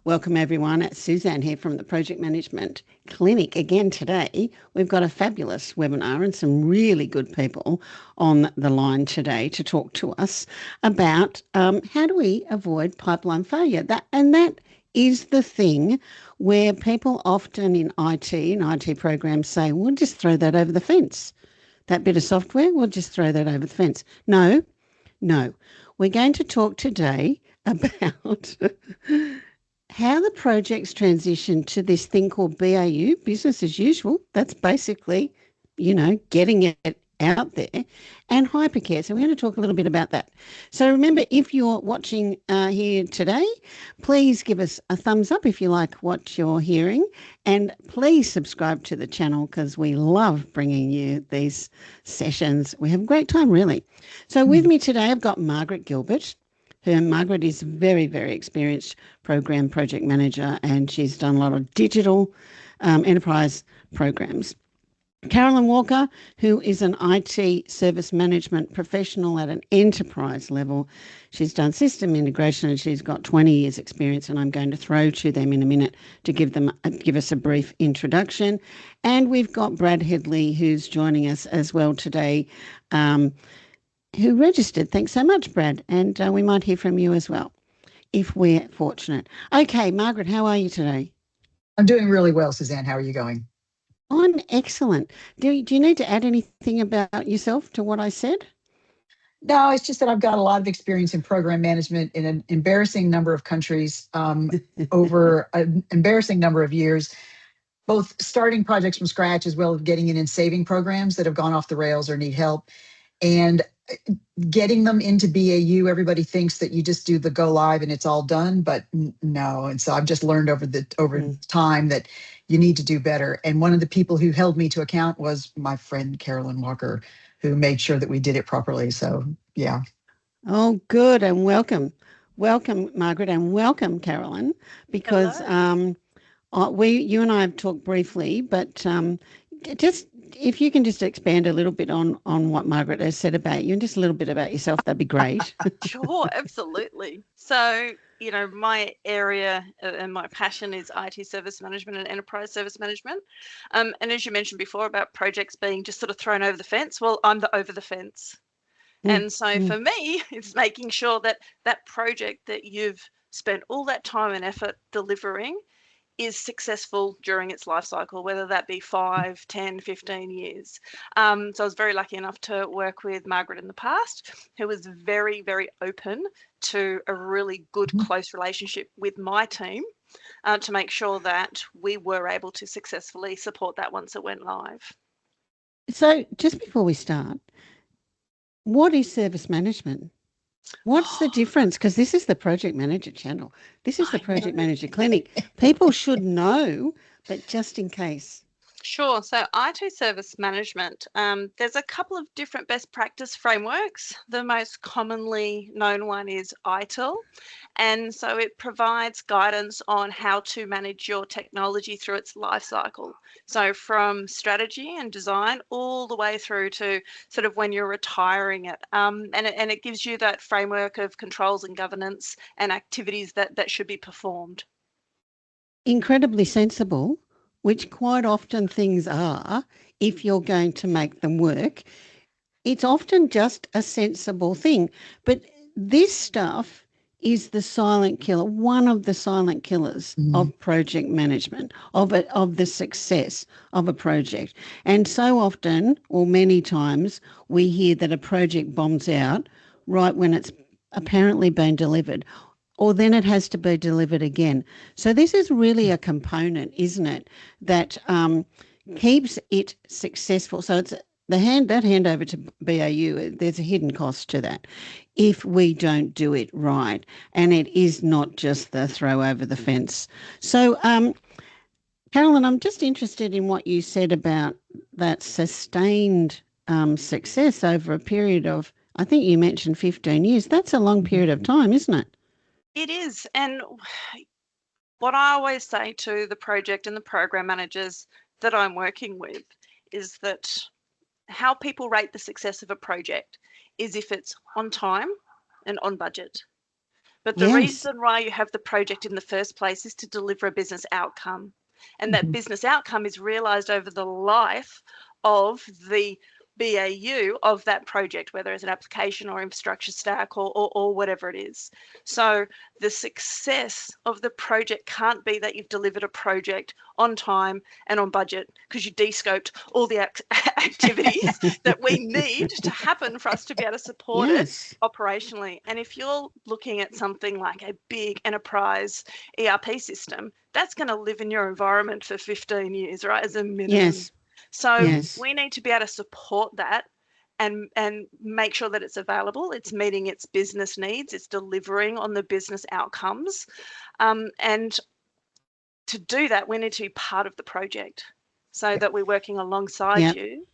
Welcome everyone, it's Susanne here from the Project Management Clinic. Again today, we've got a fabulous webinar and some really good people on the line today to talk to us about how do we avoid pipeline failure. That is the thing where people often in IT programs say, we'll just throw that over the fence. That bit of software, we'll just throw that over the fence. No. We're going to talk today about how the projects transition to this thing called BAU, business as usual. That's basically, getting it out there, and Hypercare. So we're going to talk a little bit about that. So remember, if you're watching here today, please give us a thumbs up if you like what you're hearing, and please subscribe to the channel because we love bringing you these sessions. We have a great time, really. So with me today, I've got Margaret Gilbert. Margaret is a very, very experienced project manager, and she's done a lot of digital enterprise programs. Carolyn Walker, who is an IT service management professional at an enterprise level. She's done system integration and she's got 20 years experience, and I'm going to throw to them in a minute to give us a brief introduction. And we've got Brad Headley, who's joining us as well today, who registered. Thanks so much, Brad. And we might hear from you as well, if we're fortunate. Okay, Margaret, how are you today? I'm doing really well, Susanne. How are you going? I'm excellent. Do you need to add anything about yourself to what I said? No, it's just that I've got a lot of experience in program management in an embarrassing number of countries over an embarrassing number of years, both starting projects from scratch as well as getting in and saving programs that have gone off the rails or need help. And getting them into BAU, everybody thinks that you just do the go live and it's all done, but no. And so I've just learned over time that you need to do better. And one of the people who held me to account was my friend Carolyn Walker, who made sure that we did it properly. So yeah. Oh, good. And welcome, Margaret, and welcome, Carolyn, because you and I have talked briefly, but just if you can just expand a little bit on what Margaret has said about you and just a little bit about yourself, that'd be great. Sure, absolutely. So, my area and my passion is IT service management and enterprise service management. And as you mentioned before about projects being just sort of thrown over the fence, well, I'm the over the fence. And so for me, it's making sure that that project that you've spent all that time and effort delivering is successful during its life cycle, whether that be 5, 10, 15 years. So I was very lucky enough to work with Margaret in the past, who was very, very open to a really good, close relationship with my team to make sure that we were able to successfully support that once it went live. So just before we start, what is service management? What's the difference? Because this is the Project Manager channel. This is the Project Manager Clinic. People should know, but just in case. Sure. So IT service management, there's a couple of different best practice frameworks. The most commonly known one is ITIL. And so it provides guidance on how to manage your technology through its life cycle. So from strategy and design all the way through to sort of when you're retiring it. And it gives you that framework of controls and governance and activities that should be performed. Incredibly sensible, which quite often things are, if you're going to make them work. It's often just a sensible thing. But this stuff is the silent killer, one of the silent killers of project management, of the success of a project. And so often, or many times, we hear that a project bombs out right when it's apparently been delivered, or then it has to be delivered again. So this is really a component, isn't it, that keeps it successful. So it's that handover to BAU, there's a hidden cost to that if we don't do it right. And it is not just the throw over the fence. So, Carolyn, I'm just interested in what you said about that sustained success over a period of, I think you mentioned 15 years. That's a long period of time, isn't it? It is. And what I always say to the project and the program managers that I'm working with is that how people rate the success of a project is if it's on time and on budget. But the Yes. reason why you have the project in the first place is to deliver a business outcome. And that business outcome is realized over the life of the BAU of that project, whether it's an application or infrastructure stack or whatever it is. So the success of the project can't be that you've delivered a project on time and on budget because you de-scoped all the activities that we need to happen for us to be able to support it operationally. And if you're looking at something like a big enterprise ERP system, that's going to live in your environment for 15 years, right, as a minimum. Yes. So we need to be able to support that and make sure that it's available, it's meeting its business needs, it's delivering on the business outcomes. And to do that, we need to be part of the project so that we're working alongside you,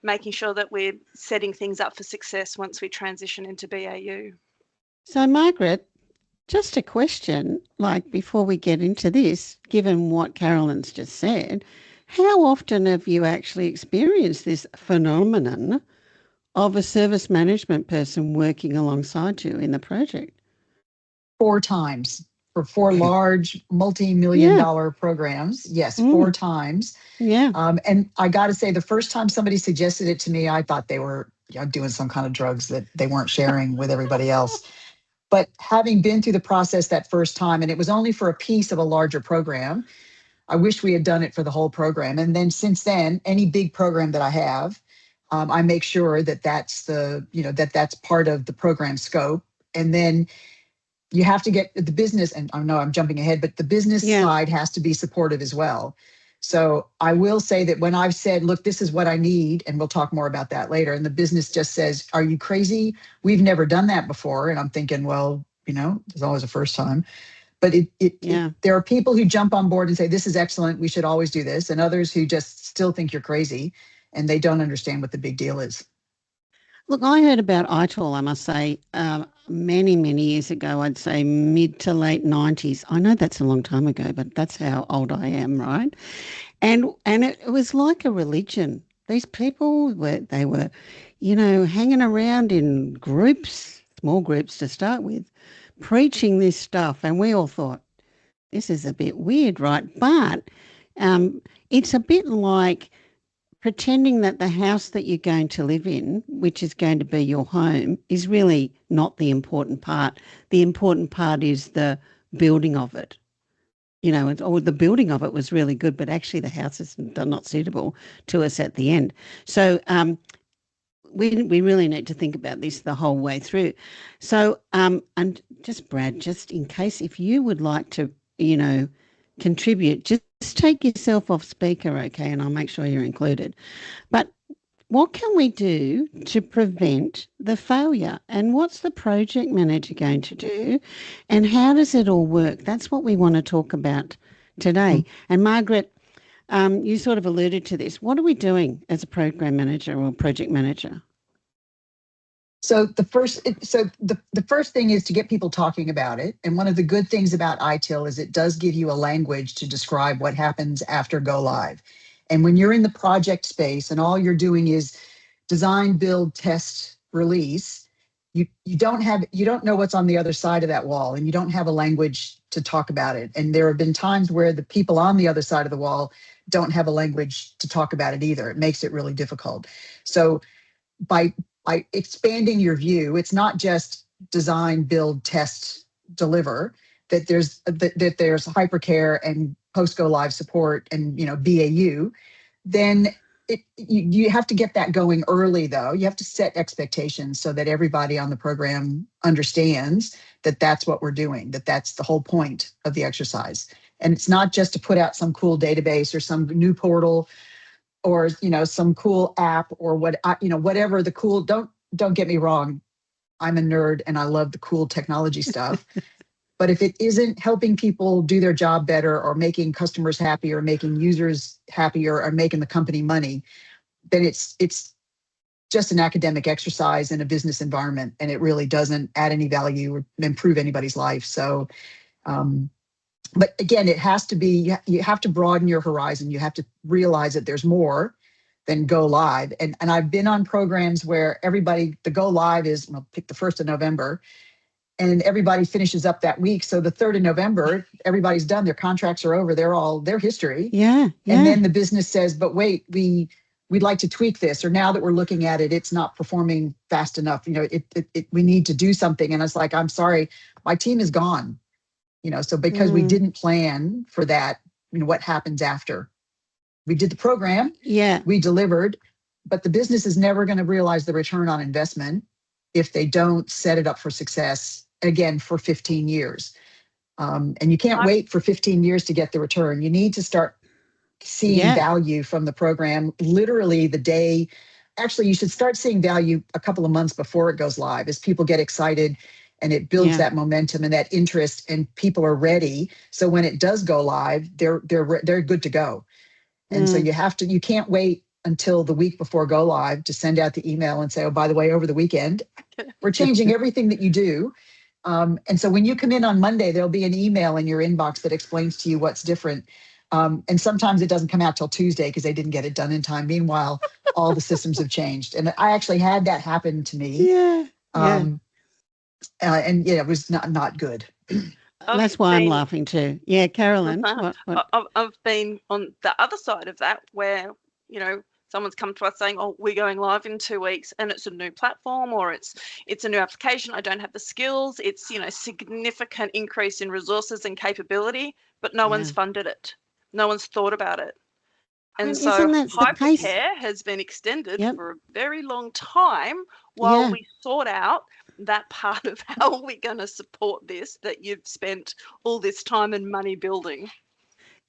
making sure that we're setting things up for success once we transition into BAU. So, Margaret, just a question, like before we get into this, given what Carolyn's just said, how often have you actually experienced this phenomenon of a service management person working alongside you in the project? 4 times for 4 large multi-million-dollar programs. Yes, 4 times. Yeah. And I got to say, the first time somebody suggested it to me, I thought they were doing some kind of drugs that they weren't sharing with everybody else. But having been through the process that first time, and it was only for a piece of a larger program, I wish we had done it for the whole program. And then since then, any big program that I have, I make sure that that's that's part of the program scope. And then you have to get the business, and I know I'm jumping ahead, but the business side has to be supportive as well. So I will say that when I've said, look, this is what I need, and we'll talk more about that later, and the business just says, are you crazy? We've never done that before. And I'm thinking, well, there's always a first time. But there are people who jump on board and say, this is excellent, we should always do this. And others who just still think you're crazy and they don't understand what the big deal is. Look, I heard about ITOL, I must say, many, many years ago. I'd say mid to late 90s. I know that's a long time ago, but that's how old I am, right? And it was like a religion. These people were hanging around in groups, small groups to start with, preaching this stuff. And we all thought, this is a bit weird, right? But it's a bit like pretending that the house that you're going to live in, which is going to be your home, is really not the important part. The important part is the building of it. Or the building of it was really good, but actually the house is not suitable to us at the end. So we really need to think about this the whole way through. So, and just Brad, just in case if you would like to, contribute, just take yourself off speaker, okay, and I'll make sure you're included. But what can we do to prevent the failure? And what's the project manager going to do? And how does it all work? That's what we want to talk about today. And Margaret, you sort of alluded to this. What are we doing as a program manager or project manager? So the first thing is to get people talking about it. And one of the good things about ITIL is it does give you a language to describe what happens after go live. And when you're in the project space and all you're doing is design, build, test, release, you don't know what's on the other side of that wall, and you don't have a language to talk about it. And there have been times where the people on the other side of the wall don't have a language to talk about it either. It makes it really difficult. So by expanding your view, it's not just design, build, test, deliver, that there's hypercare and post go live support and BAU. Then you have to get that going early, though. You have to set expectations so that everybody on the program understands that that's what we're doing, that that's the whole point of the exercise. And it's not just to put out some cool database or some new portal or some cool app or whatever the cool. Don't get me wrong, I'm a nerd and I love the cool technology stuff. But if it isn't helping people do their job better or making customers happier or making users happier or making the company money, then it's just an academic exercise in a business environment, and it really doesn't add any value or improve anybody's life. So but again, it has to be, you have to broaden your horizon. You have to realize that there's more than go live. And I've been on programs where the go live is, pick the 1st of November. and everybody finishes up that week. So the 3rd of November, everybody's done. Their contracts are over. They're all their history. Yeah. And then the business says, but wait, we'd like to tweak this, or now that we're looking at it, it's not performing fast enough. We need to do something. And it's like, I'm sorry, my team is gone. So because we didn't plan for that, what happens after? We did the program. Yeah. We delivered, but the business is never going to realize the return on investment if they don't set it up for success again for 15 years. And you can't wait for 15 years to get the return. You need to start seeing value from the program literally the day. Actually, you should start seeing value a couple of months before it goes live, as people get excited and it builds that momentum and that interest, and people are ready. So when it does go live, they're good to go. And so you can't wait until the week before go live to send out the email and say, oh, by the way, over the weekend, we're changing everything that you do. And so when you come in on Monday, there'll be an email in your inbox that explains to you what's different. And sometimes it doesn't come out till Tuesday because they didn't get it done in time. Meanwhile, all the systems have changed. And I actually had that happen to me. And it was not good. That's why I'm laughing too. Yeah, Carolyn. What? I've been on the other side of that where, someone's come to us saying, oh, we're going live in 2 weeks and it's a new platform, or it's a new application. I don't have the skills. It's, significant increase in resources and capability, but no one's funded it. No one's thought about it. And so Hypercare has been extended for a very long time while we sort out that part of how we're going to support this that you've spent all this time and money building.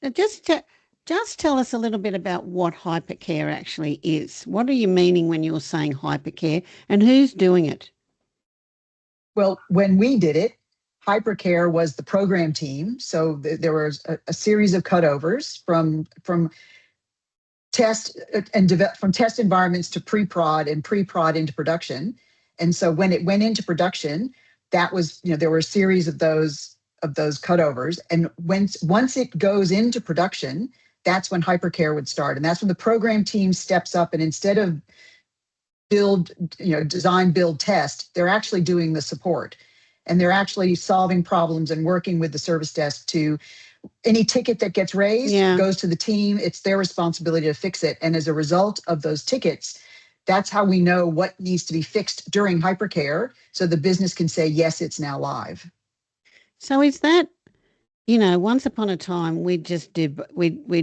Now just tell us a little bit about what Hypercare actually is. What are you meaning when you're saying Hypercare, and who's doing it? Well, when we did it, Hypercare was the program team. So there was a series of cutovers from test from test environments to pre-prod and pre-prod into production. And so when it went into production, that was, there were a series of those cutovers. And once it goes into production, that's when Hypercare would start. And that's when the program team steps up, and instead of design, build, test, they're actually doing the support. And they're actually solving problems and working with the service desk to any ticket that gets raised goes to the team. It's their responsibility to fix it. And as a result of those tickets, that's how we know what needs to be fixed during Hypercare, so the business can say, yes, it's now live. So is that, once upon a time, we'd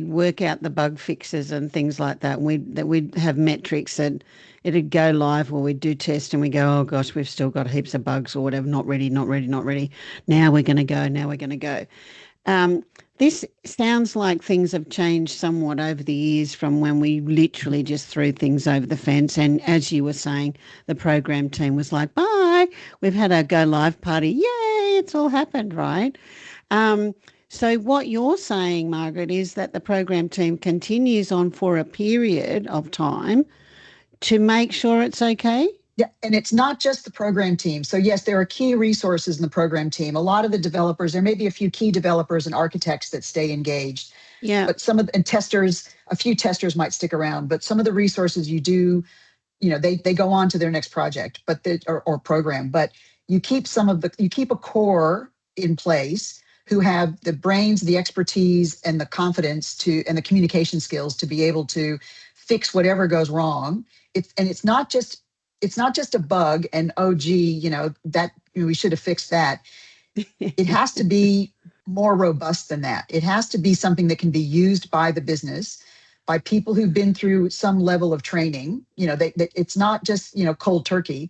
work out the bug fixes and things like that. We'd have metrics that it'd go live, or we'd do tests and we go, oh gosh, we've still got heaps of bugs or whatever, not ready. Now we're going to go. This sounds like things have changed somewhat over the years from when we literally just threw things over the fence. And as you were saying, the program team was like, bye, we've had our go live party. Yay, it's all happened, right? So what you're saying, Margaret, is that the program team continues on for a period of time to make sure it's okay? Yeah, and it's not just the program team. So yes, there are key resources in the program team. A lot of the developers, there may be a few key developers and architects that stay engaged. Yeah. But a few testers might stick around. But some of the resources they go on to their next project, or program. But you keep a core in place who have the brains, the expertise, and the confidence and the communication skills to be able to fix whatever goes wrong. It's not just a bug and, oh, gee, that we should have fixed that. It has to be more robust than that. It has to be something that can be used by the business, by people who've been through some level of training. It's not just, cold turkey.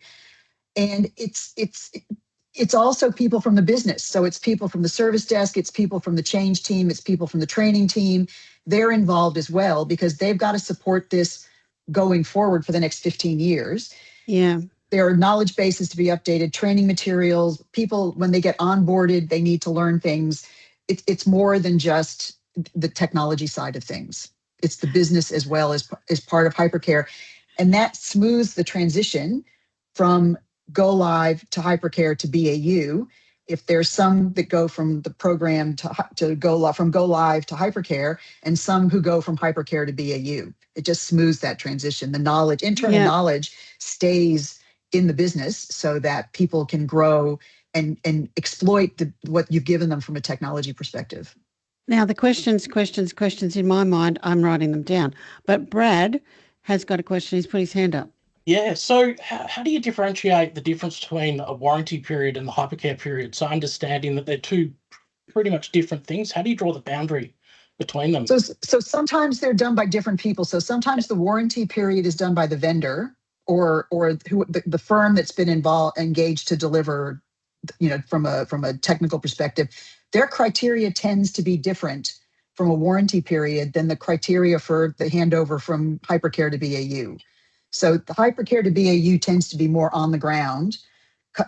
And it's also people from the business. So it's people from the service desk, it's people from the change team, it's people from the training team. They're involved as well because they've got to support this going forward for the next 15 years. Yeah. There are knowledge bases to be updated, training materials. People, when they get onboarded, they need to learn things. It's more than just the technology side of things. It's the business as well as part of Hypercare. And that smooths the transition from go live to Hypercare to BAU. If there's some that go from the program to go live, from go live to Hypercare, and some who go from Hypercare to BAU, it just smooths that transition. The knowledge, internal knowledge, stays in the business so that people can grow and exploit what you've given them from a technology perspective. Now, the questions in my mind, I'm writing them down. But Brad has got a question. He's put his hand up. Yeah, so how do you differentiate the difference between a warranty period and the hypercare period? So understanding that they're two pretty much different things, how do you draw the boundary between them? So sometimes they're done by different people. So sometimes the warranty period is done by the vendor or the firm that's been engaged to deliver, from a technical perspective. Their criteria tends to be different from a warranty period than the criteria for the handover from Hypercare to BAU. So the Hypercare to BAU tends to be more on the ground,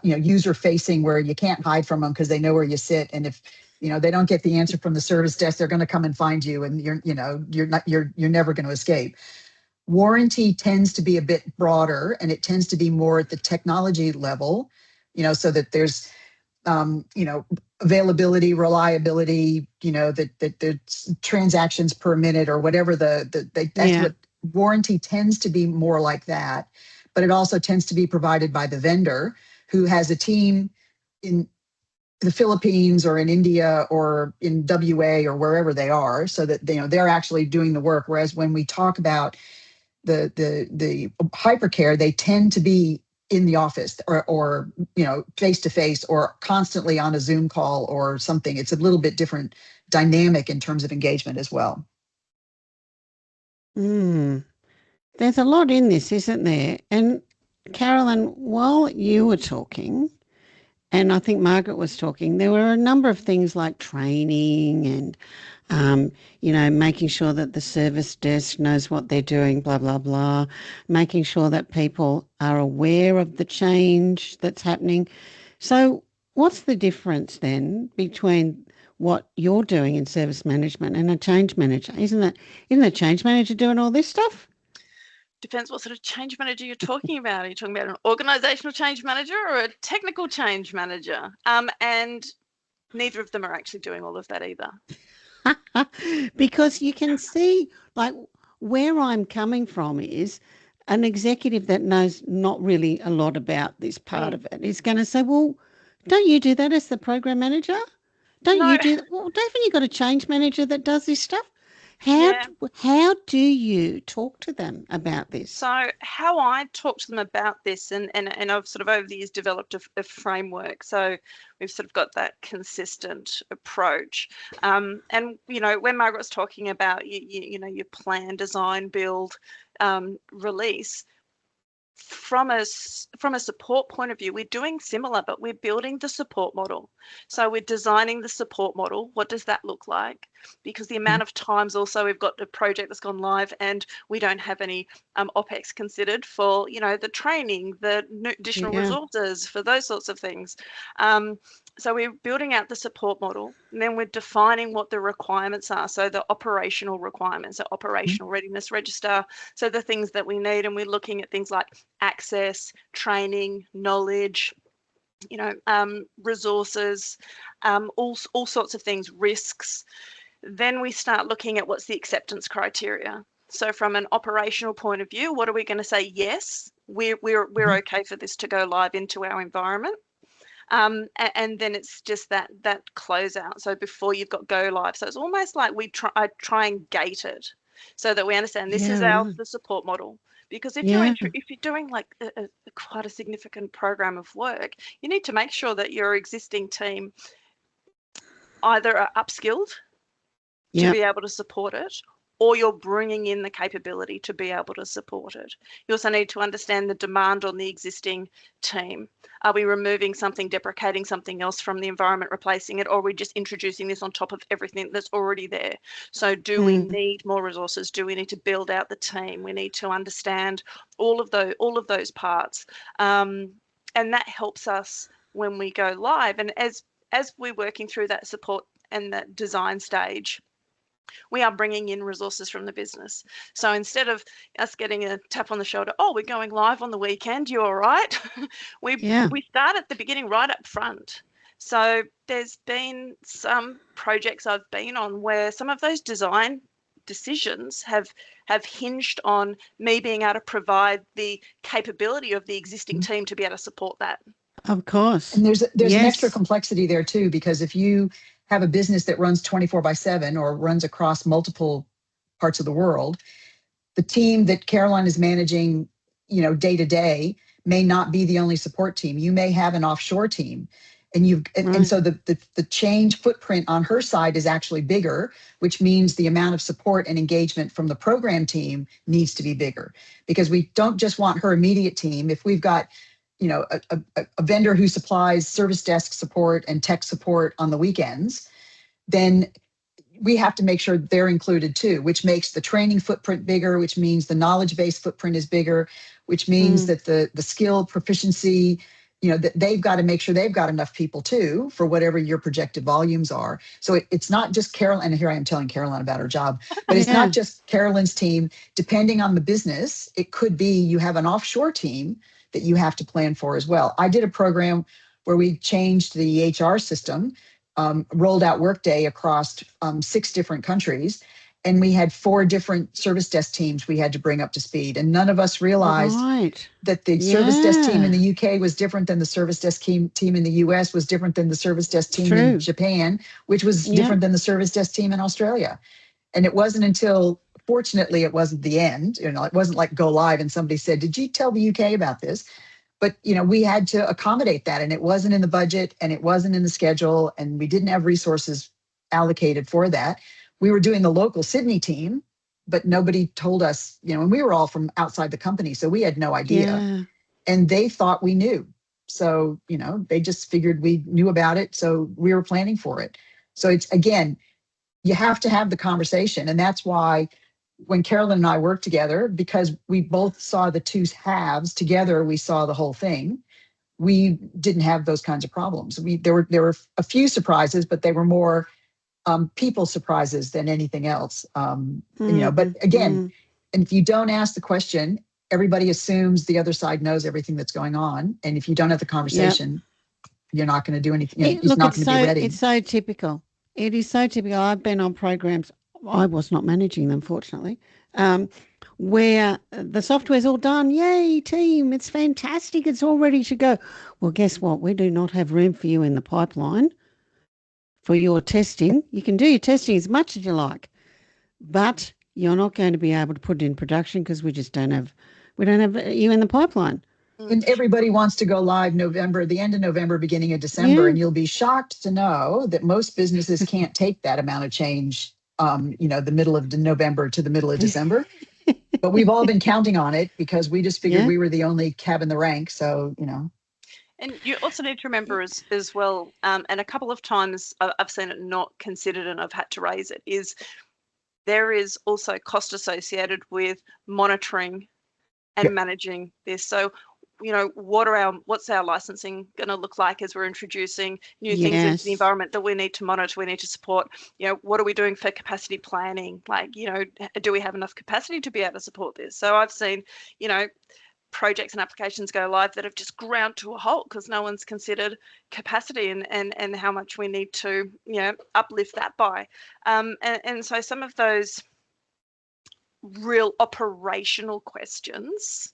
user facing, where you can't hide from them because they know where you sit. And if they don't get the answer from the service desk, they're going to come and find you, and you're never going to escape. Warranty tends to be a bit broader, and it tends to be more at the technology level, so that there's availability, reliability, that the transactions per minute or whatever that's what warranty tends to be, more like that. But it also tends to be provided by the vendor, who has a team in the Philippines or in India or in WA or wherever they are, so that they're actually doing the work. Whereas when we talk about the Hypercare, they tend to be in the office or face to face or constantly on a Zoom call or something. It's a little bit different dynamic in terms of engagement as well. There's a lot in this, isn't there? And Carolyn, while you were talking, and I think Margaret was talking, there were a number of things like training and, making sure that the service desk knows what they're doing, blah, blah, blah, making sure that people are aware of the change that's happening. So what's the difference then between what you're doing in service management and a change manager? Isn't a change manager doing all this stuff? Depends what sort of change manager you're talking about. Are you talking about an organizational change manager or a technical change manager? And neither of them are actually doing all of that either. Because you can see, like, where I'm coming from is an executive that knows not really a lot about this part of it is going to say, well, don't you do that as the program manager? You do that? Well, haven't you got a change manager that does this stuff? How do you talk to them about this? So how I talk to them about this, and I've sort of over the years developed a framework. So we've sort of got that consistent approach. And when Margaret was talking about your plan, design, build, release, from a support point of view, we're doing similar, but we're building the support model. So we're designing the support model. What does that look like? Because the amount of times also we've got a project that's gone live and we don't have any OPEX considered for, the training, the additional resources, for those sorts of things. So we're building out the support model, and then we're defining what the requirements are. So the operational requirements, the operational readiness register. So the things that we need, and we're looking at things like access, training, knowledge, resources, all sorts of things, risks. Then we start looking at what's the acceptance criteria. So from an operational point of view, what are we going to say? Yes, we're okay for this to go live into our environment. And then it's just that closeout. So before you've got go live, so it's almost like I try and gate it so that we understand this is the support model. Because if you're doing like quite a significant program of work, you need to make sure that your existing team either are upskilled to be able to support it, or you're bringing in the capability to be able to support it. You also need to understand the demand on the existing team. Are we removing something, deprecating something else from the environment, replacing it, or are we just introducing this on top of everything that's already there? So do we need more resources? Do we need to build out the team? We need to understand all of those parts. And that helps us when we go live. And as we're working through that support and that design stage, we are bringing in resources from the business. So instead of us getting a tap on the shoulder, oh, we're going live on the weekend, you all right? we start at the beginning, right up front. So there's been some projects I've been on where some of those design decisions have hinged on me being able to provide the capability of the existing team to be able to support that. Of course. And there's an extra Yes. complexity there too, because if you have a business that runs 24/7 or runs across multiple parts of the world, the team that Caroline is managing, day to day may not be the only support team. You may have an offshore team. And so the change footprint on her side is actually bigger, which means the amount of support and engagement from the program team needs to be bigger, because we don't just want her immediate team. If we've got a vendor who supplies service desk support and tech support on the weekends, then we have to make sure they're included too, which makes the training footprint bigger, which means the knowledge base footprint is bigger, which means that the skill proficiency, that they've got to make sure they've got enough people too for whatever your projected volumes are. So it's not just Carolyn, and here I am telling Caroline about her job, but it's not just Carolyn's team. Depending on the business, it could be you have an offshore team that you have to plan for as well. I did a program where we changed the HR system, rolled out Workday across 6 different countries, and we had 4 different service desk teams we had to bring up to speed. And none of us realized that the service desk team in the UK was different than the service desk team in the US, was different than the service desk team in Japan, which was different than the service desk team in Australia. And it wasn't until, fortunately, it wasn't the end. It wasn't like go live and somebody said, "Did you tell the UK about this?" But, we had to accommodate that, and it wasn't in the budget and it wasn't in the schedule, and we didn't have resources allocated for that. We were doing the local Sydney team, but nobody told us, and we were all from outside the company, so we had no idea. And they thought we knew. So, they just figured we knew about it, so we were planning for it. So it's, again, you have to have the conversation. And that's why when Carolyn and I worked together, because we both saw the 2 halves together, we saw the whole thing. We didn't have those kinds of problems. There were a few surprises, but they were more people surprises than anything else. But again, and if you don't ask the question, everybody assumes the other side knows everything that's going on. And if you don't have the conversation, you're not going to do anything. It's not going to be ready. It's so typical. It is so typical. I've been on programs, I was not managing them, fortunately, where the software's all done. Yay, team, it's fantastic. It's all ready to go. Well, guess what? We do not have room for you in the pipeline for your testing. You can do your testing as much as you like, but you're not going to be able to put it in production because we don't have you in the pipeline. And everybody wants to go live the end of November, beginning of December. And you'll be shocked to know that most businesses can't take that amount of change, the middle of November to the middle of December. But we've all been counting on it because we just figured we were the only cab in the rank. So, And you also need to remember as well, and a couple of times I've seen it not considered and I've had to raise it, is there is also cost associated with monitoring and managing this. So, what's our licensing going to look like as we're introducing new things into the environment that we need to monitor, we need to support? What are we doing for capacity planning? Like, do we have enough capacity to be able to support this? So I've seen, projects and applications go live that have just ground to a halt because no one's considered capacity and how much we need to, uplift that by. And so some of those real operational questions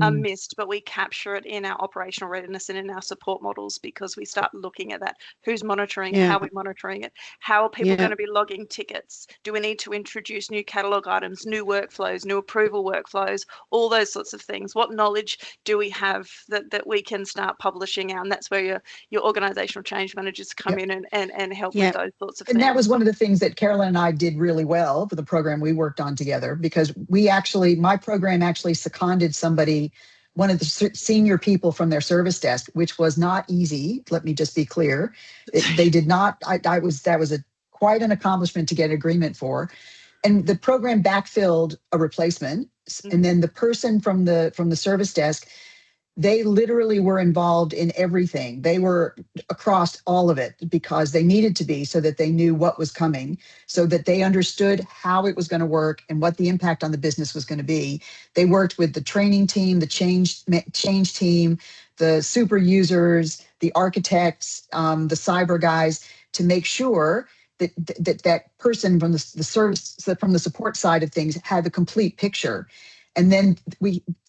are missed, but we capture it in our operational readiness and in our support models because we start looking at that. Who's monitoring it? How are we monitoring it? How are people going to be logging tickets? Do we need to introduce new catalogue items, new workflows, new approval workflows, all those sorts of things? What knowledge do we have that we can start publishing out? And that's where your organisational change managers come in and help with those sorts of things. And that was one of the things that Carolyn and I did really well for the program we worked on together, because my program actually seconded somebody, one of the senior people from their service desk, which was not easy. Let me just be clear. They did not, that was quite an accomplishment to get agreement for. And the program backfilled a replacement. And then the person from the service desk, they literally were involved in everything. They were across all of it because they needed to be, so that they knew what was coming, so that they understood how it was going to work and what the impact on the business was going to be. They worked with the training team, the change team, the super users, the architects, the cyber guys, to make sure that person from the service, from the support side of things, had the complete picture. And then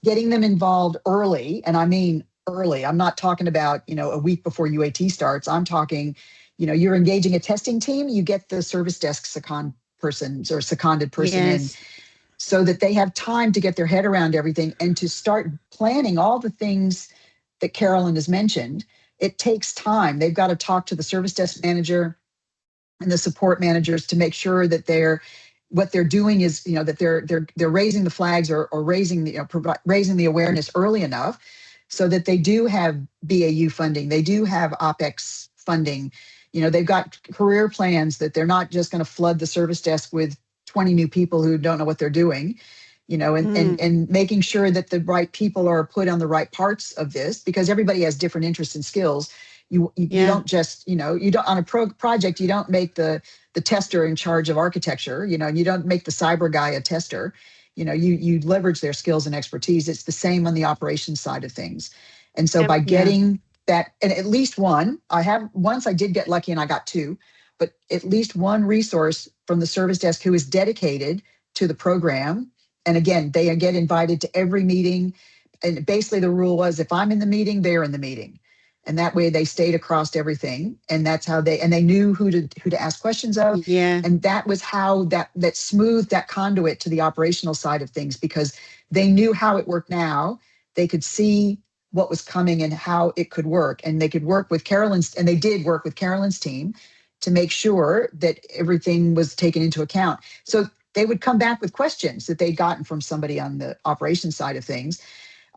getting them involved early, and I mean early. I'm not talking about, a week before UAT starts. I'm talking, you're engaging a testing team, you get the service desk seconded person in, Yes. so that they have time to get their head around everything and to start planning all the things that Carolyn has mentioned. It takes time. They've got to talk to the service desk manager and the support managers to make sure that what they're doing is, that they're raising the flags or raising the awareness early enough so that they do have BAU funding. They do have OpEx funding. They've got career plans that they're not just going to flood the service desk with 20 new people who don't know what they're doing, and making sure that the right people are put on the right parts of this, because everybody has different interests and skills. You don't just, you don't on a project, you don't make the tester in charge of architecture, and you don't make the cyber guy a tester. You leverage their skills and expertise. It's the same on the operations side of things. And so by getting that, and at least one, once I did get lucky and I got two, but at least one resource from the service desk who is dedicated to the program. And again, they get invited to every meeting. And basically the rule was, if I'm in the meeting, they're in the meeting. And that way they stayed across everything. And that's how they knew who to ask questions of. Yeah. And that was how that smoothed that conduit to the operational side of things, because they knew how it worked now. They could see what was coming and how it could work. And they could work with and they did work with Carolyn's team to make sure that everything was taken into account. So they would come back with questions that they'd gotten from somebody on the operations side of things.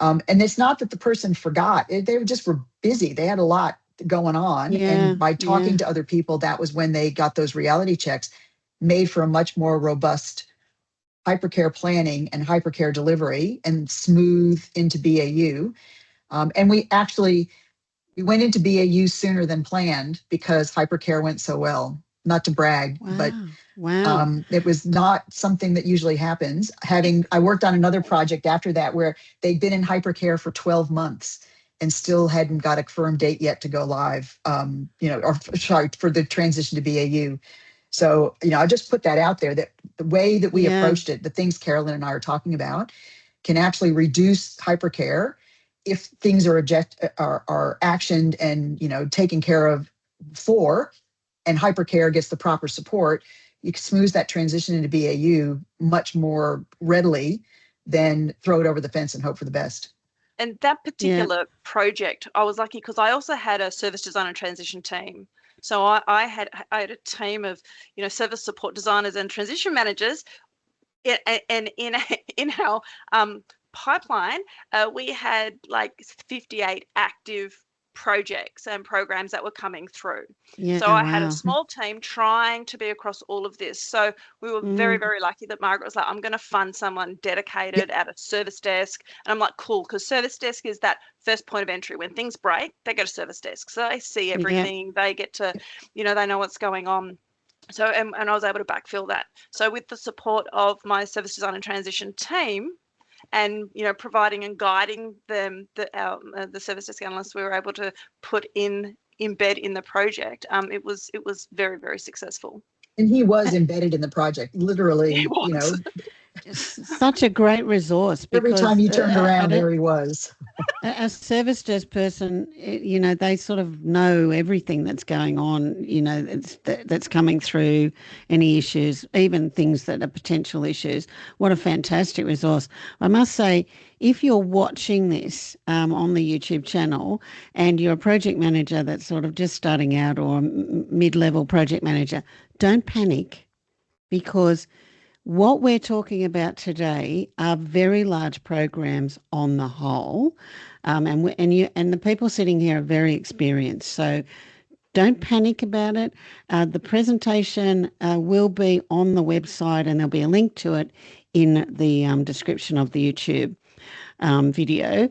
And it's not that the person forgot. They were busy. They had a lot going on. Yeah, and by talking to other people, that was when they got those reality checks, made for a much more robust hypercare planning and hypercare delivery and smooth into BAU. And we went into BAU sooner than planned because hypercare went so well. Not to brag, but it was not something that usually happens. I worked on another project after that where they'd been in hypercare for 12 months and still hadn't got a firm date yet to go live, for the transition to BAU. So, I just put that out there, that the way that we approached it, the things Carolyn and I are talking about, can actually reduce hypercare if things are actioned and, taken care of for, and hypercare gets the proper support. You can smooth that transition into BAU much more readily than throw it over the fence and hope for the best. And that particular project, I was lucky because I also had a service design and transition team. So I had a team of, service support designers and transition managers, and in our pipeline, we had like 58 active projects and programs that were coming through. So I had a small team trying to be across all of this. So we were very, very lucky that Margaret was like, I'm going to fund someone dedicated at a service desk. And I'm like, cool, because service desk is that first point of entry. When things break, they go to service desk. So they see everything. They get to, they know what's going on. So, and I was able to backfill that. So with the support of my service design and transition team, and providing and guiding them, the service desk analysts, we were able to embed in the project. It was very, very successful. And he was embedded in the project, literally. He was. Such a great resource. Every time you turned around, there he was. A service desk person, they sort of know everything that's going on, that's coming through, any issues, even things that are potential issues. What a fantastic resource. I must say, if you're watching this on the YouTube channel and you're a project manager that's sort of just starting out, or a mid-level project manager, don't panic, because what we're talking about today are very large programs on the whole, and the people sitting here are very experienced. So don't panic about it. The presentation will be on the website, and there'll be a link to it in the description of the YouTube video.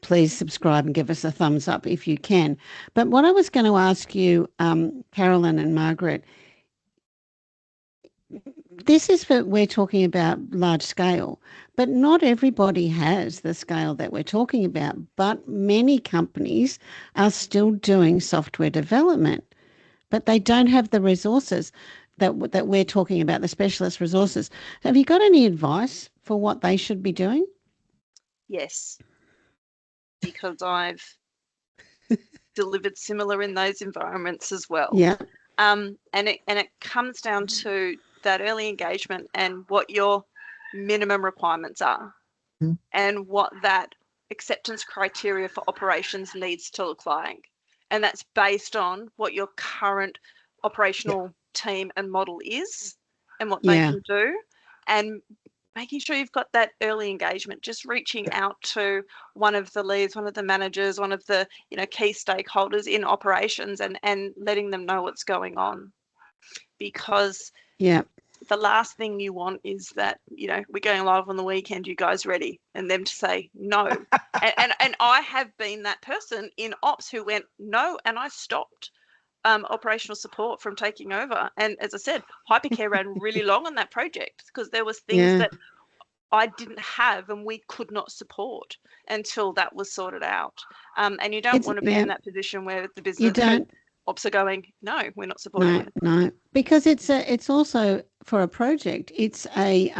Please subscribe and give us a thumbs up if you can. But what I was going to ask you, Carolyn and Margaret, we're talking about large scale, but not everybody has the scale that we're talking about. But many companies are still doing software development, but they don't have the resources that we're talking about, the specialist resources. Have you got any advice for what they should be doing? Yes. because I've delivered similar in those environments as well. Yeah. And it comes down to that early engagement and what your minimum requirements are, and what that acceptance criteria for operations needs to look like. And that's based on what your current operational team and model is and what they can do, and making sure you've got that early engagement, just reaching out to one of the leads, one of the managers, one of the key stakeholders in operations, and letting them know what's going on. Because the last thing you want is that, we're going live on the weekend, you guys ready? And them to say no. and I have been that person in ops who went no, and I stopped operational support from taking over. And as I said, Hypercare ran really long on that project because there was things that I didn't have and we could not support until that was sorted out. And you don't want to be in that position where the business ops are going, no, we're not supporting it. No, because it's also for a project, it's a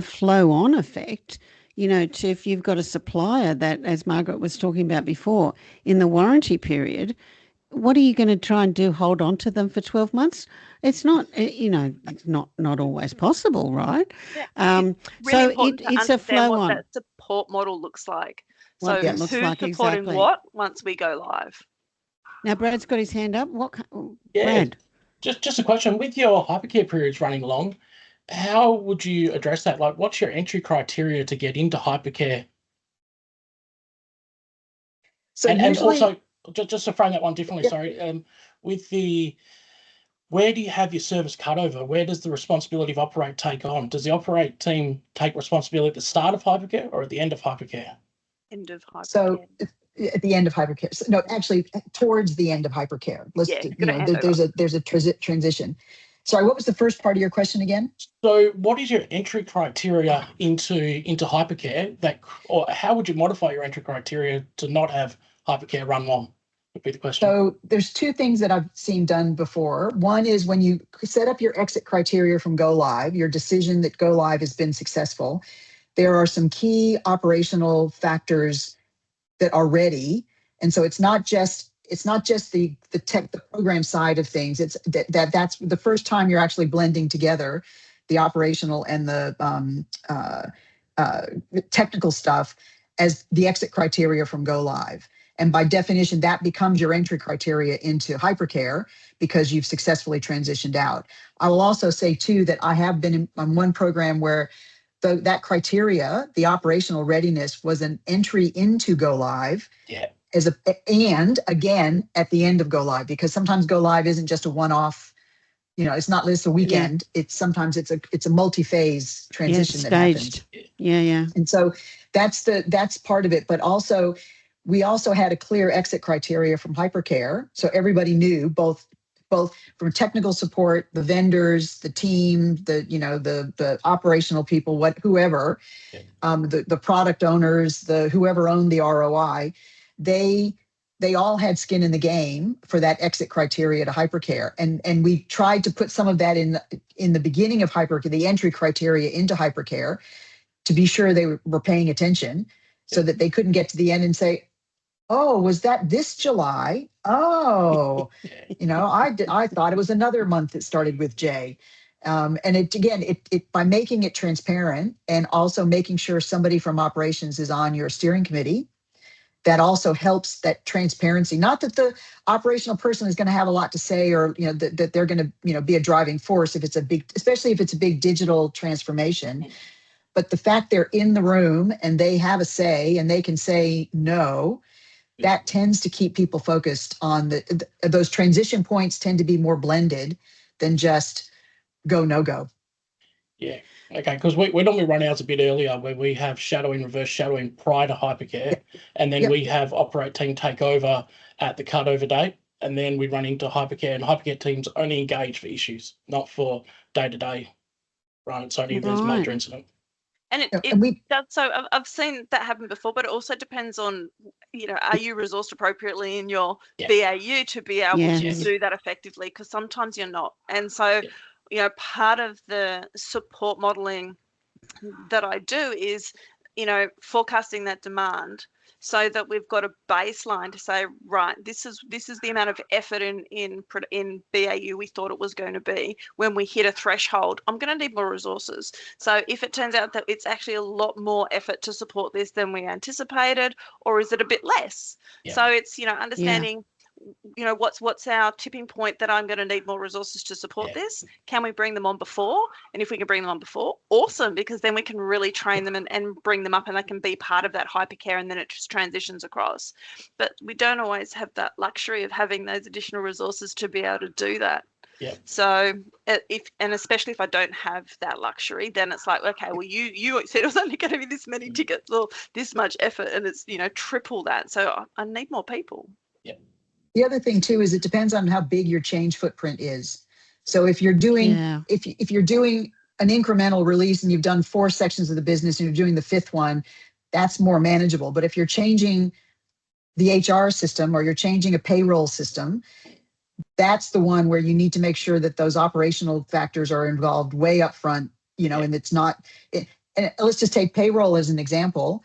flow-on effect. If you've got a supplier that, as Margaret was talking about before, in the warranty period, what are you going to try and do? Hold on to them for 12 months? It's not, it's not always possible, right? Yeah. Really so it's a flow what on. That support model looks like. What So that looks who's like, supporting exactly. what once we go live? Now, Brad's got his hand up. Brad? Just a question. With your Hypercare periods running long, how would you address that? Like, what's your entry criteria to get into Hypercare? So and usually, also, just to frame that one differently, sorry, where do you have your service cutover? Where does the responsibility of Operate take on? Does the Operate team take responsibility at the start of Hypercare or at the end of Hypercare? End of Hypercare. So at the end of Hypercare. So, no, actually, towards the end of Hypercare. There's a transition. Sorry, what was the first part of your question again? So what is your entry criteria into Hypercare or how would you modify your entry criteria to not have Hypercare run long? Would be the question. So there's two things that I've seen done before. One is when you set up your exit criteria from go live, your decision that go live has been successful, there are some key operational factors that are ready. And so it's not just the program side of things. It's that's the first time you're actually blending together the operational and the technical stuff as the exit criteria from go live. And by definition, that becomes your entry criteria into Hypercare because you've successfully transitioned out. I will also say too that I have been on one program where that criteria, the operational readiness, was an entry into go live. Yeah. And again at the end of go live, because sometimes go live isn't just a one-off. It's not just a weekend. Yeah. Sometimes it's a multi-phase transition that happens. Yeah. And so that's part of it. But also, we also had a clear exit criteria from Hypercare, so everybody knew both from technical support, the vendors, the team, the operational people, whoever, the product owners, whoever owned the ROI, they all had skin in the game for that exit criteria to Hypercare. And we tried to put some of that in the beginning of Hypercare, the entry criteria into Hypercare, to be sure they were paying attention so that they couldn't get to the end and say, oh, was that this July? Oh, I thought it was another month that started with J. And it by making it transparent and also making sure somebody from operations is on your steering committee, that also helps that transparency. Not that the operational person is going to have a lot to say or that they're going to be a driving force especially if it's a big digital transformation. But the fact they're in the room and they have a say and they can say no, that tends to keep people focused on those transition points tend to be more blended than just go, no go. Yeah. Okay. Because we normally run ours a bit earlier where we have reverse shadowing prior to Hypercare. And then we have Operate team take over at the cutover date. And then we run into Hypercare, and Hypercare teams only engage for issues, not for day-to-day. Right. It's only if there's a major incident. And it does. So I've seen that happen before, but it also depends on, are you resourced appropriately in your BAU to be able to do that effectively? Because sometimes you're not. And so, part of the support modeling that I do is forecasting that demand so that we've got a baseline to say, right, this is the amount of effort in BAU we thought it was going to be. When we hit a threshold, I'm going to need more resources. So if it turns out that it's actually a lot more effort to support this than we anticipated, or is it a bit less? Yeah. So it's, understanding, what's our tipping point that I'm going to need more resources to support this? Can we bring them on before? And if we can bring them on before, awesome, because then we can really train them and bring them up, and they can be part of that hypercare, and then it just transitions across. But we don't always have that luxury of having those additional resources to be able to do that. Yeah. So especially if I don't have that luxury, then it's like, okay, well, you said it was only going to be this many tickets or this much effort, and it's, triple that. So I need more people. Yeah. The other thing too is it depends on how big your change footprint is. So if you're doing if you're doing an incremental release and you've done 4 sections of the business and you're doing the 5th one, that's more manageable. But if you're changing the HR system or you're changing a payroll system, that's the one where you need to make sure that those operational factors are involved way up front, and it's not. And let's just take payroll as an example.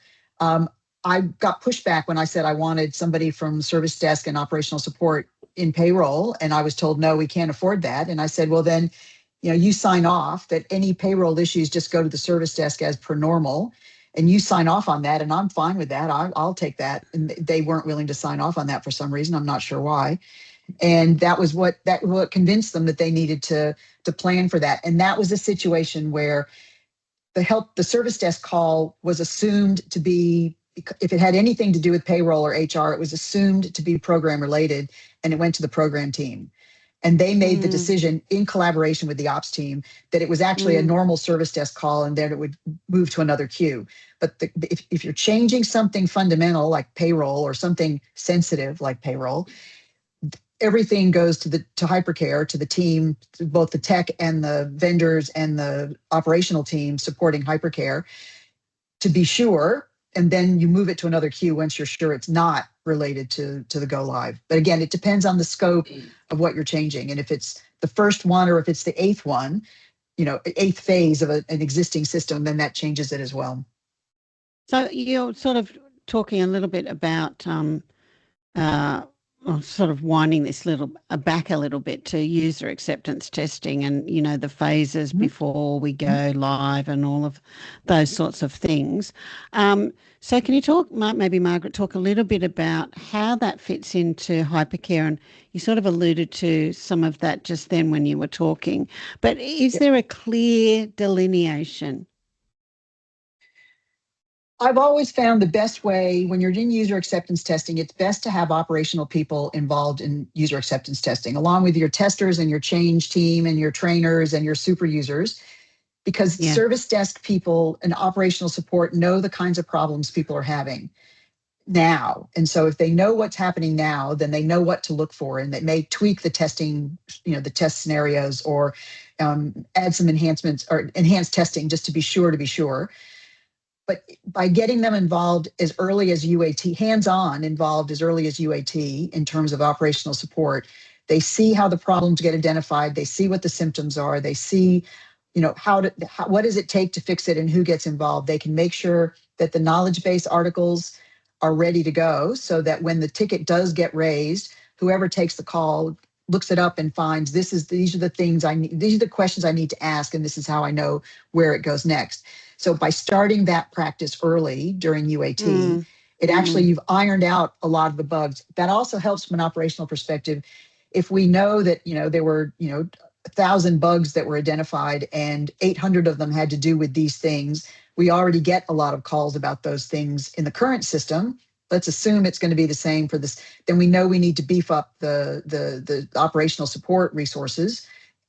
I got pushback when I said I wanted somebody from service desk and operational support in payroll, and I was told, no, we can't afford that. And I said, well, then, you sign off that any payroll issues just go to the service desk as per normal, and you sign off on that, and I'm fine with that. I'll take that. And they weren't willing to sign off on that for some reason. I'm not sure why. And that was what convinced them that they needed to plan for that. And that was a situation where the service desk call was assumed to be, if it had anything to do with payroll or HR, it was assumed to be program related, and it went to the program team. And they made the decision in collaboration with the ops team that it was actually a normal service desk call, and then it would move to another queue. But if you're changing something fundamental like payroll or something sensitive like payroll, everything goes to Hypercare, to the team, to both the tech and the vendors and the operational team supporting Hypercare to be sure. And then you move it to another queue once you're sure it's not related to the go live. But again, it depends on the scope of what you're changing. And if it's the first one or if it's the 8th one, 8th phase of an existing system, then that changes it as well. So you're sort of talking a little bit about sort of winding this back a little bit to user acceptance testing and, the phases before we go live and all of those sorts of things. So can you talk, maybe Margaret, talk a little bit about how that fits into Hypercare? And you sort of alluded to some of that just then when you were talking, but is there a clear delineation? I've always found the best way when you're in user acceptance testing, it's best to have operational people involved in user acceptance testing, along with your testers and your change team and your trainers and your super users, because service desk people and operational support know the kinds of problems people are having now. And so if they know what's happening now, then they know what to look for, and they may tweak the testing, the test scenarios, or add some enhancements or enhanced testing just to be sure. But by getting them involved as early as UAT, hands-on involved as early as UAT in terms of operational support, they see how the problems get identified. They see what the symptoms are. They see, what does it take to fix it and who gets involved. They can make sure that the knowledge base articles are ready to go so that when the ticket does get raised, whoever takes the call looks it up and finds these are the things I need, these are the questions I need to ask, and this is how I know where it goes next. So by starting that practice early during UAT, it actually, you've ironed out a lot of the bugs. That also helps from an operational perspective. If we know that, there were, 1,000 bugs that were identified and 800 of them had to do with these things, we already get a lot of calls about those things in the current system. Let's assume it's going to be the same for this. Then we know we need to beef up the operational support resources,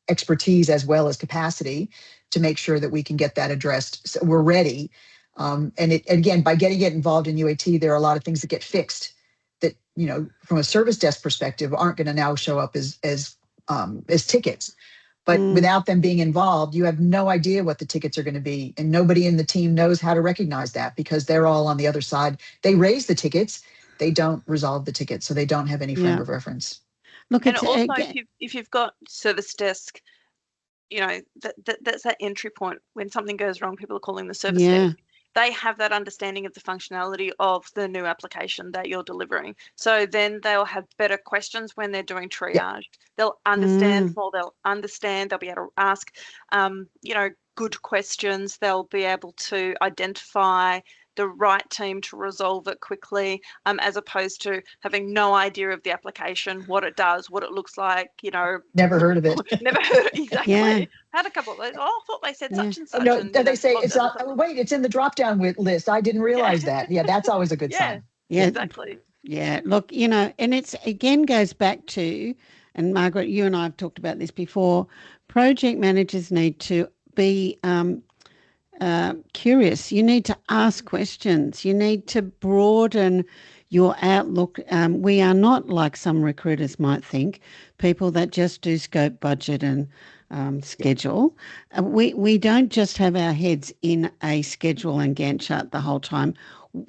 expertise as well as capacity, to make sure that we can get that addressed. So we're ready. And again, by getting it involved in UAT, there are a lot of things that get fixed that, from a service desk perspective, aren't going to now show up as tickets. But without them being involved, you have no idea what the tickets are going to be. And nobody in the team knows how to recognize that because they're all on the other side. They raise the tickets, they don't resolve the tickets, so they don't have any frame of reference. Look, and also if you've got service desk, that's that entry point when something goes wrong. People are calling the service desk. they have that understanding of the functionality of the new application that you're delivering. So then they'll have better questions when they're doing triage. They'll understand more, they'll be able to ask, good questions. They'll be able to identify the right team to resolve it quickly, as opposed to having no idea of the application, what it does, what it looks like, Never heard of it. Never heard it, exactly. Yeah. Had a couple of those, I thought they said such and such. No, and, they say it's logged on, wait, it's in the drop-down list. I didn't realize that. Yeah, that's always a good sign. Yeah, exactly. Yeah, look, and it's again goes back to, and Margaret, you and I have talked about this before, project managers need to be curious. You need to ask questions. You need to broaden your outlook. We are not, like some recruiters might think, people that just do scope, budget and schedule. We don't just have our heads in a schedule and Gantt chart the whole time.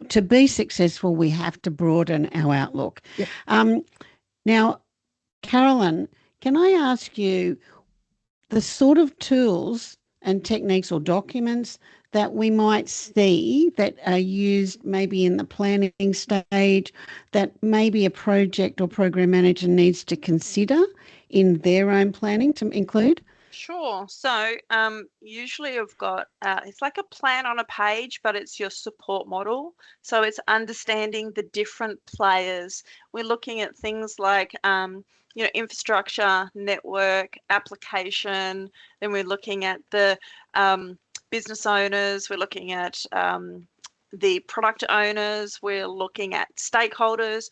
To be successful, we have to broaden our outlook. Yep. Now, Carolyn, can I ask you the sort of tools and techniques or documents that we might see that are used maybe in the planning stage that maybe a project or program manager needs to consider in their own planning to include? Sure. So usually I've got, it's like a plan on a page, but it's your support model. So it's understanding the different players. We're looking at things like, infrastructure, network, application. Then we're looking at the business owners. We're looking at the product owners. We're looking at stakeholders.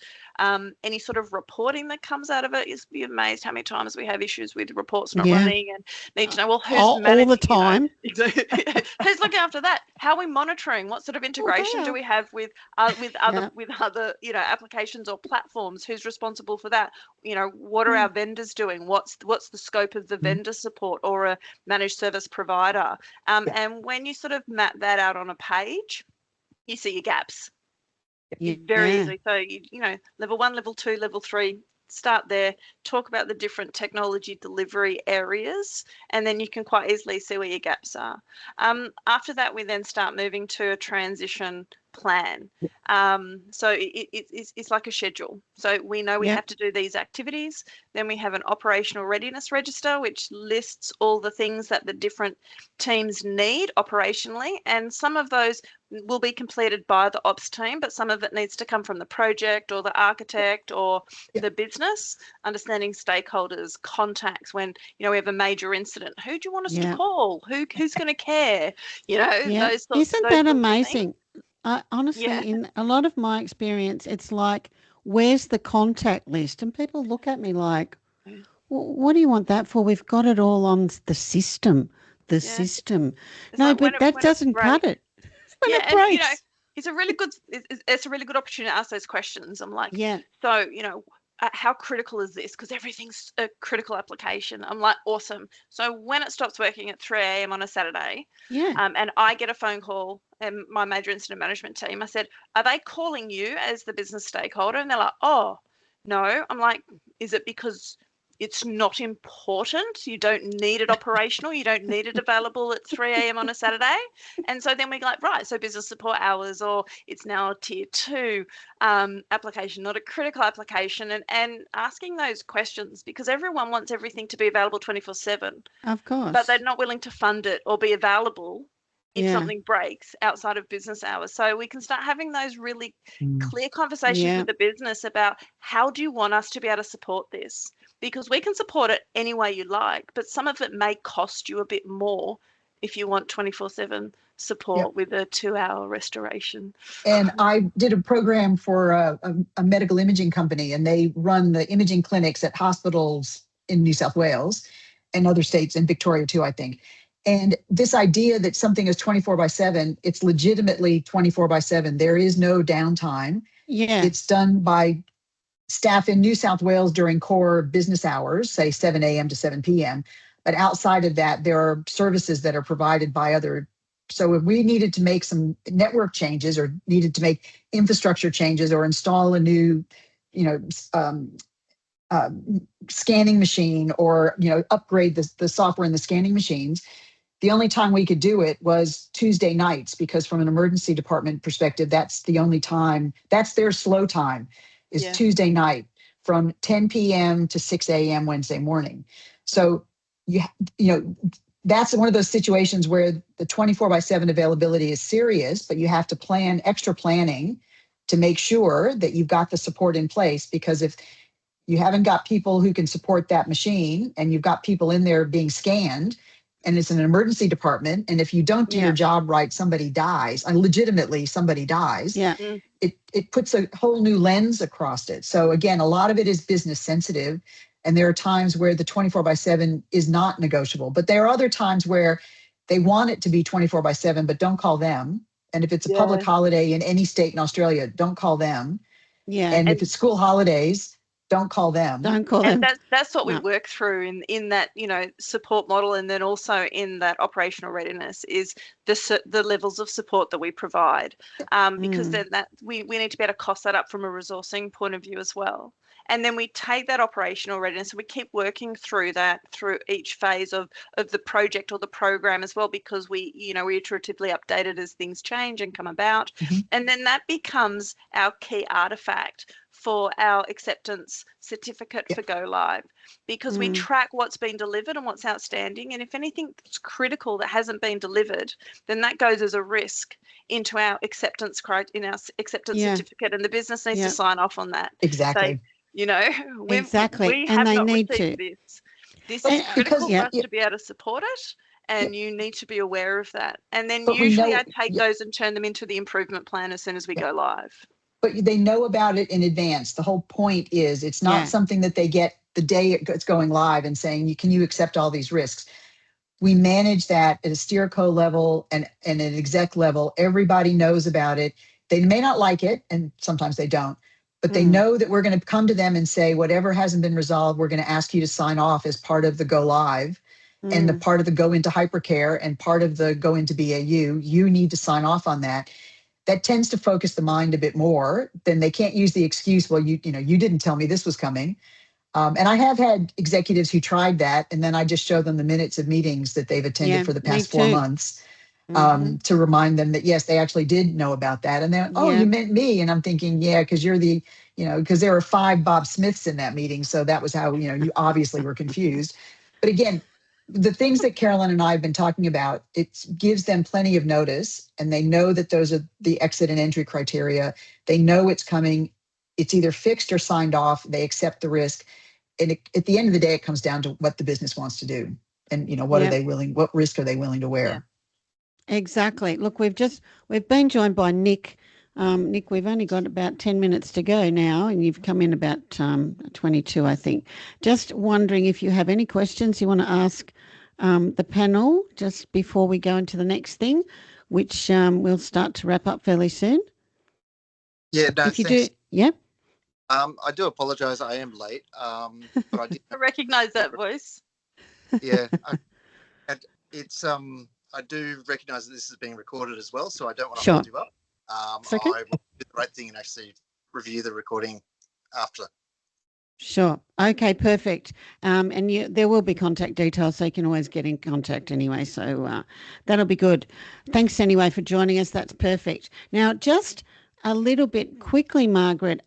Any sort of reporting that comes out of it, you'll be amazed how many times we have issues with reports not running and need to know, well, who's managing all the time. Who's looking after that? How are we monitoring? What sort of integration do we have with other applications or platforms? Who's responsible for that? What are our vendors doing? What's the scope of the vendor support or a managed service provider? And when you sort of map that out on a page, you see your gaps. Very easily. So, level 1, level 2, level 3, start there, talk about the different technology delivery areas, and then you can quite easily see where your gaps are. After that, we then start moving to a transition plan. So it's like a schedule. So we know we have to do these activities. Then we have an operational readiness register, which lists all the things that the different teams need operationally. And some of those will be completed by the ops team, but some of it needs to come from the project or the architect or the business. Understanding stakeholders, contacts, when we have a major incident, who do you want us to call? Who's going to care? Those sorts. Isn't that amazing? Honestly, in a lot of my experience, it's like, where's the contact list? And people look at me like, what do you want that for? We've got it all on the system. System. It's no, like but that doesn't cut it. It's a really good opportunity to ask those questions. I'm like, so, how critical is this? Because everything's a critical application. I'm like, awesome. So when it stops working at 3 a.m. on a Saturday, and I get a phone call, and my major incident management team, I said, are they calling you as the business stakeholder? And they're like, oh, no. I'm like, is it because it's not important? You don't need it operational. You don't need it available at 3 a.m. on a Saturday. And so then we're like, right, so business support hours, or it's now a tier 2 application, not a critical application, and asking those questions, because everyone wants everything to be available 24/7. Of course. But they're not willing to fund it or be available if something breaks outside of business hours. So we can start having those really clear conversations with the business about, how do you want us to be able to support this? Because we can support it any way you like, but some of it may cost you a bit more if you want 24/7 support with a 2-hour restoration. And I did a program for a medical imaging company, and they run the imaging clinics at hospitals in New South Wales and other states, and Victoria too, I think. And this idea that something is 24/7, it's legitimately 24/7. There is no downtime. It's done by staff in New South Wales during core business hours, say 7 a.m. to 7 p.m. But outside of that, there are services that are provided by other. So if we needed to make some network changes, or needed to make infrastructure changes, or install a new, scanning machine, or upgrade the software in the scanning machines, The only time we could do it was Tuesday nights, because from an emergency department perspective, that's the only time, that's their slow time, is Tuesday night from 10 p.m. to 6 a.m. Wednesday morning. So, you know, that's one of those situations where the 24/7 availability is serious, but you have to plan extra planning to make sure that you've got the support in place, because if you haven't got people who can support that machine and you've got people in there being scanned, and it's an emergency department, and if you don't do your job right, somebody dies, and legitimately somebody dies, it puts a whole new lens across it. So again, a lot of it is business sensitive, and there are times where the 24/7 is not negotiable, but there are other times where they want it to be 24/7, but don't call them. And if it's a public holiday in any state in Australia, don't call them. And if it's school holidays, don't call them. Don't call them. And that's what we work through in that, you know, support model, and then also in that operational readiness is the levels of support that we provide, because then that we need to be able to cost that up from a resourcing point of view as well. And then we take that operational readiness and we keep working through that through each phase of the project or the program as well, because we iteratively update it as things change and come about. And then that becomes our key artifact for our acceptance certificate for go live, because we track what's been delivered and what's outstanding. And if anything's critical that hasn't been delivered, then that goes as a risk into our acceptance certificate, and the business needs to sign off on that. Exactly. Say, you know, we and have they not need received to. This is critical for us to be able to support it, and you need to be aware of that. And then usually I take those and turn them into the improvement plan as soon as we go live. But they know about it in advance. The whole point is it's not something that they get the day it's going live and saying, can you accept all these risks? We manage that at a steerco level and an exec level. Everybody knows about it. They may not like it, and sometimes they don't, but they know that we're going to come to them and say, whatever hasn't been resolved, we're going to ask you to sign off as part of the go live and the part of the go into hypercare and part of the go into BAU. You need to sign off on that. That tends to focus the mind a bit more. Then they can't use the excuse, well, you didn't tell me this was coming. And I have had executives who tried that, and then I just show them the minutes of meetings that they've attended for the past 4 months to remind them that, yes, they actually did know about that. And then, you meant me. And I'm thinking, because you're the, because there were 5 Bob Smiths in that meeting. So that was how, you obviously were confused. But again, the things that Carolyn and I have been talking about, it gives them plenty of notice, and they know that those are the exit and entry criteria. They know it's coming. It's either fixed or signed off. They accept the risk. And at the end of the day, it comes down to what the business wants to do. And, what are they willing, what risk are they willing to wear? Exactly. Look, we've been joined by Nick. Nick, we've only got about 10 minutes to go now, and you've come in about 22, I think. Just wondering if you have any questions you want to ask the panel just before we go into the next thing, which we'll start to wrap up fairly soon. Yeah, no, if you thanks. do, yeah. I do apologise. I am late, but I did. I recognise that voice. Yeah, I do recognise that this is being recorded as well, so I don't want to hold you up. Okay. I will do the right thing and actually review the recording after. Sure. Okay, perfect. And there will be contact details, so you can always get in contact anyway. So that'll be good. Thanks anyway for joining us. That's perfect. Now, just a little bit quickly, Margaret,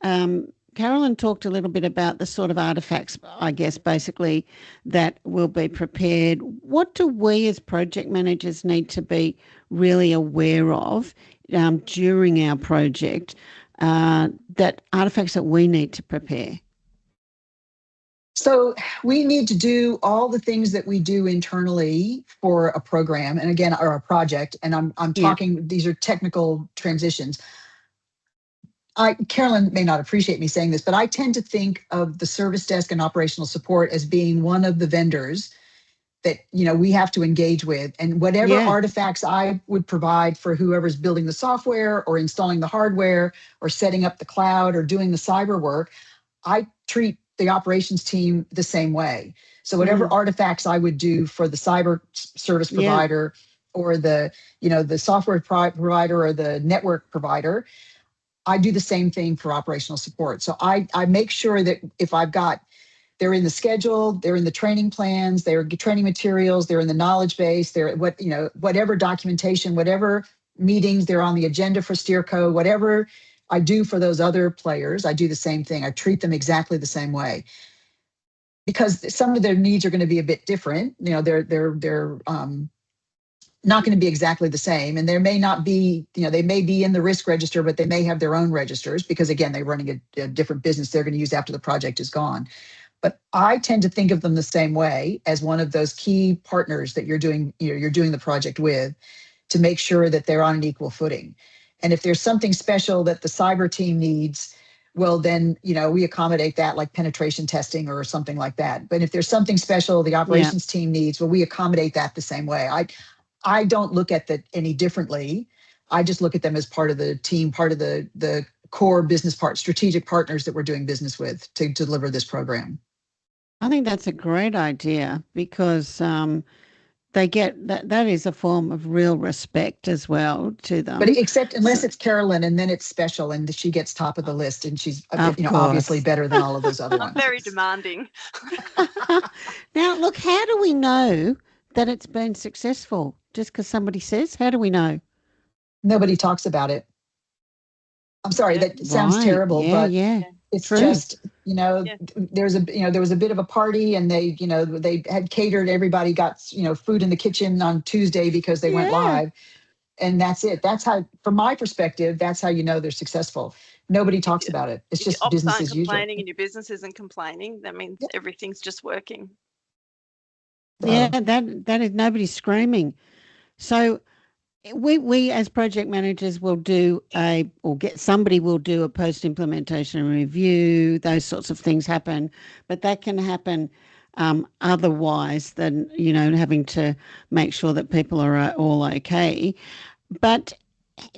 Carolyn talked a little bit about the sort of artefacts, I guess, basically, that will be prepared. What do we as project managers need to be really aware of during our project, that artefacts that we need to prepare? So we need to do all the things that we do internally for a program, and again, or a project. And I'm talking, these are technical transitions. Carolyn may not appreciate me saying this, but I tend to think of the service desk and operational support as being one of the vendors that, we have to engage with. And whatever artifacts I would provide for whoever's building the software or installing the hardware or setting up the cloud or doing the cyber work, I treat the operations team the same way. So whatever artifacts I would do for the cyber service provider or the software provider or the network provider, I do the same thing for operational support. So I make sure that if I've got They're in the schedule, they're in the training plans, they're training materials, they're in the knowledge base, they're whatever documentation, whatever meetings, they're on the agenda for Steerco, whatever I do for those other players, I do the same thing. I treat them exactly the same way. Because some of their needs are going to be a bit different. They're not going to be exactly the same. And there may not be, they may be in the risk register, but they may have their own registers because again, they're running a different business they're going to use after the project is gone. But I tend to think of them the same way as one of those key partners that you're doing the project with to make sure that they're on an equal footing. And if there's something special that the cyber team needs, well, then, we accommodate that like penetration testing or something like that. But if there's something special the operations team needs, well, we accommodate that the same way. I don't look at that any differently. I just look at them as part of the team, part of the core business strategic partners that we're doing business with to deliver this program. I think that's a great idea because they get that is a form of real respect as well to them. But unless it's Carolyn and then it's special and she gets top of the list and she's obviously better than all of those other ones. I'm very demanding. Now, look, how do we know that it's been successful? Just because somebody says, how do we know? Nobody talks about it. I'm sorry, that sounds terrible, but it's true. Just, there was a bit of a party and they had catered, everybody got, food in the kitchen on Tuesday because they went live. And that's it. That's how, from my perspective, that's how you know they're successcul. Nobody talks about it. It's just business as usual. Complaining and your business isn't complaining, that means everything's just working. Yeah, that is nobody's screaming. So we as project managers will somebody will do a post-implementation review, those sorts of things happen, but that can happen otherwise than, having to make sure that people are all okay. But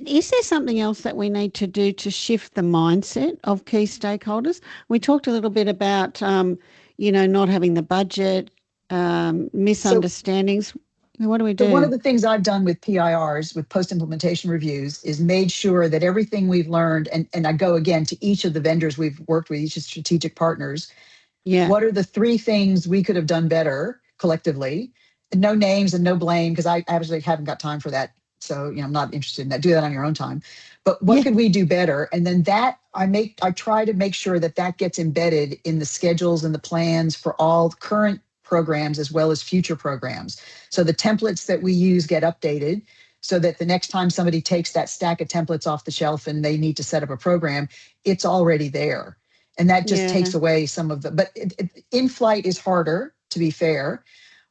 is there something else that we need to do to shift the mindset of key stakeholders? We talked a little bit about, not having the budget, misunderstandings. What do we do? So one of the things I've done with PIRs, with post-implementation reviews, is made sure that everything we've learned, and I go again to each of the vendors we've worked with, each of the strategic partners. Yeah. What are the 3 things we could have done better collectively? And no names and no blame, because I actually haven't got time for that. So, I'm not interested in that. Do that on your own time. But what could we do better? And then I try to make sure that gets embedded in the schedules and the plans for all current programs as well as future programs. So the templates that we use get updated so that the next time somebody takes that stack of templates off the shelf and they need to set up a program, it's already there. And that just takes away some of the, but in flight is harder, to be fair.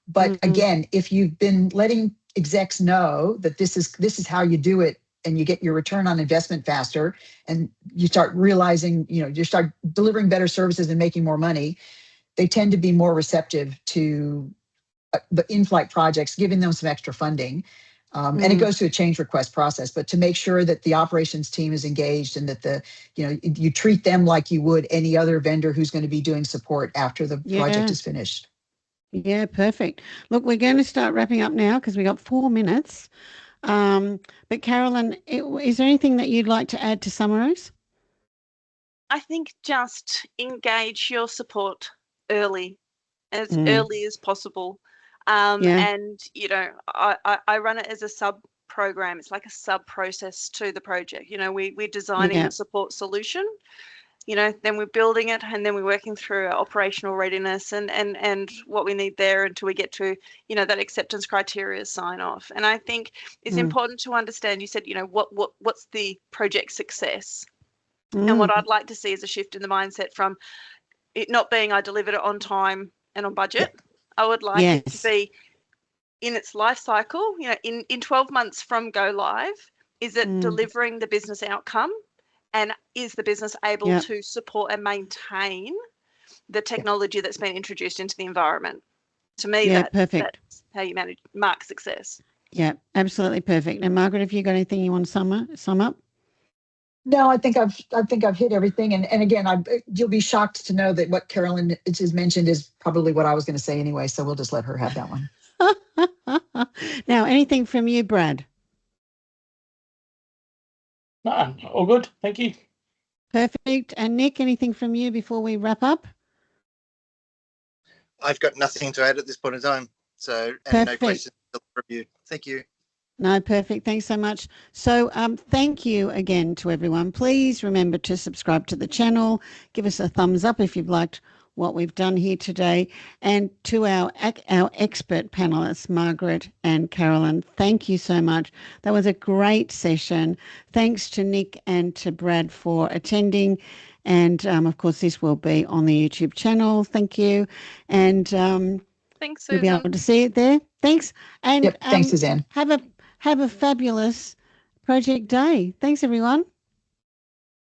But again, if you've been letting execs know that this is how you do it and you get your return on investment faster and you start realizing, you start delivering better services and making more money, they tend to be more receptive to the in-flight projects, giving them some extra funding. And it goes through a change request process, but to make sure that the operations team is engaged and that you treat them like you would any other vendor who's going to be doing support after the project is finished. Yeah, perfect. Look, we're going to start wrapping up now because we got 4 minutes. But Carolyn, is there anything that you'd like to add to summarize? I think just engage your support early as possible. And, I run it as a sub program. It's like a sub process to the project. We're designing the support solution, then we're building it and then we're working through our operational readiness and what we need there until we get to, that acceptance criteria sign off. And I think it's important to understand, you said, what's the project success? And what I'd like to see is a shift in the mindset from it not being I delivered it on time and on budget. I would like it to be in its life cycle, in 12 months from go live, is it delivering the business outcome? And is the business able to support and maintain the technology that's been introduced into the environment? To me, that's how you mark success. Yeah, absolutely perfect. And Margaret, have you got anything you want to sum up? No, I think I've hit everything. And again, you'll be shocked to know that what Carolyn has mentioned is probably what I was going to say anyway. So we'll just let her have that one. Now, anything from you, Brad? No, all good. Thank you. Perfect. And Nick, anything from you before we wrap up? I've got nothing to add at this point in time. So, and no Perfect. questions from you. Thank you. No, perfect. Thanks so much. So thank you again to everyone. Please remember to subscribe to the channel. Give us a thumbs up if you've liked what we've done here today. And to our expert panelists, Margaret and Carolyn, thank you so much. That was a great session. Thanks to Nick and to Brad for attending. And of course, this will be on the YouTube channel. Thank you. And Thanks, you'll be Susan. able to see it there. Thanks. And Yep. Thanks, Suzanne. have a fabulous project day. Thanks, everyone.